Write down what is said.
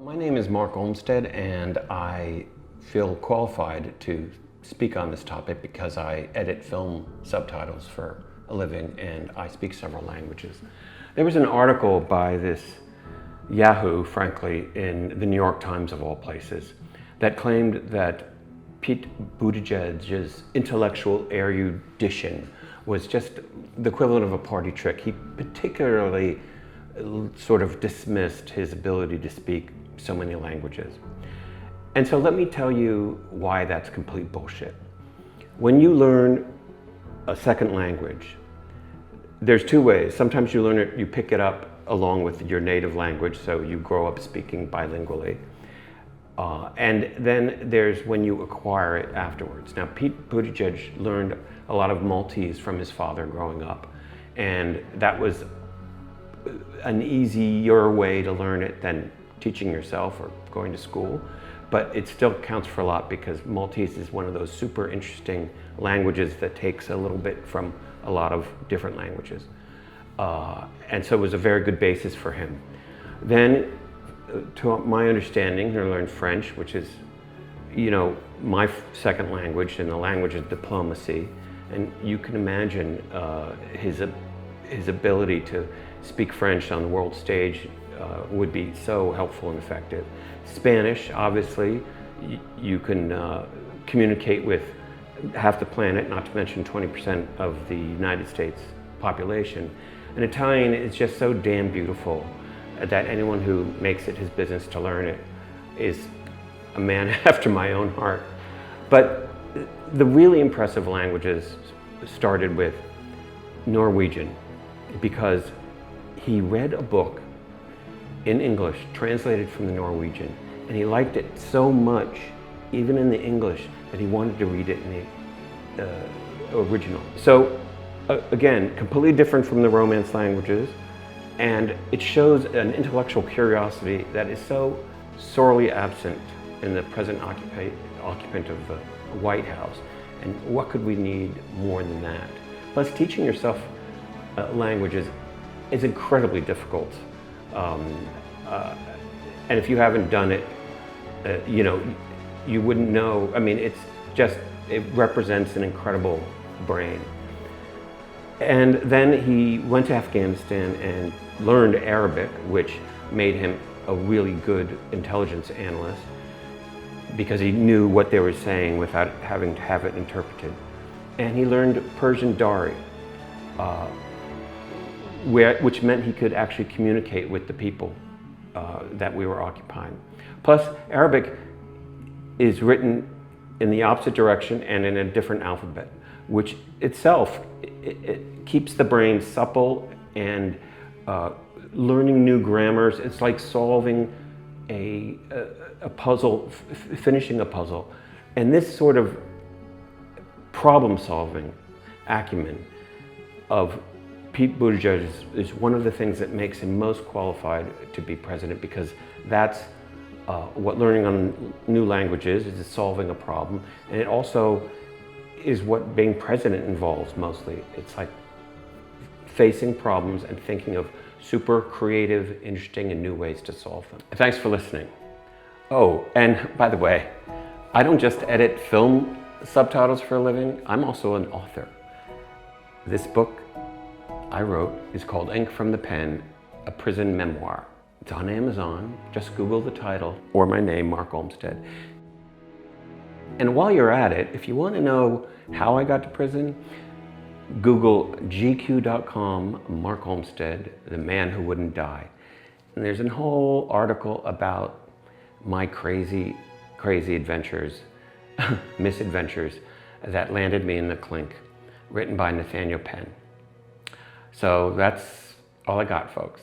My name is Mark Olmsted, and I feel qualified to speak on this topic because I edit film subtitles for a living and I speak several languages. There was an article by this Yahoo, frankly, in the New York Times of all places, that claimed that Pete Buttigieg's intellectual erudition was just the equivalent of a party trick. He particularly sort of dismissed his ability to speak so many languages. And so let me tell you why that's complete bullshit. When you learn a second language, there's two ways. Sometimes you learn it, you pick it up along with your native language, so you grow up speaking bilingually. And then there's when you acquire it afterwards. Now, Pete Buttigieg learned a lot of Maltese from his father growing up, and that was an easier way to learn it than teaching yourself or going to school, but it still counts for a lot because Maltese is one of those super interesting languages that takes a little bit from a lot of different languages. And so it was a very good basis for him. Then, to my understanding, he learned French, which is, you know, my second language and the language of diplomacy. And you can imagine his ability to speak French on the world stage would be so helpful and effective. Spanish, obviously, you can communicate with half the planet, not to mention 20% of the United States population. And Italian is just so damn beautiful that anyone who makes it his business to learn it is a man after my own heart. But the really impressive languages started with Norwegian, because he read a book in English translated from the Norwegian, and he liked it so much, even in the English, that he wanted to read it in the original. So again, completely different from the Romance languages, and it shows an intellectual curiosity that is so sorely absent in the present occupant of the White House. And what could we need more than that? Plus, teaching yourself languages is incredibly difficult. And if you haven't done it, you know, you wouldn't know. I mean, it represents an incredible brain. And then he went to Afghanistan and learned Arabic, which made him a really good intelligence analyst because he knew what they were saying without having to have it interpreted. And he learned Persian Dari, which meant he could actually communicate with the people that we were occupying. Plus, Arabic is written in the opposite direction and in a different alphabet, which itself it keeps the brain supple and learning new grammars. It's like solving a puzzle, finishing a puzzle. And this sort of problem-solving acumen of Pete Buttigieg is one of the things that makes him most qualified to be president, because that's what learning on new languages is solving a problem. And it also is what being president involves mostly. It's like facing problems and thinking of super creative, interesting, and new ways to solve them. Thanks for listening. Oh, and by the way, I don't just edit film subtitles for a living, I'm also an author. This book I wrote is called Ink from the Pen, a prison memoir. It's on Amazon. Just Google the title or my name, Mark Olmsted. And while you're at it, if you want to know how I got to prison, Google gq.com, Mark Olmsted, the man who wouldn't die. And there's a whole article about my crazy adventures, misadventures that landed me in the clink, written by Nathaniel Penn. So that's all I got, folks.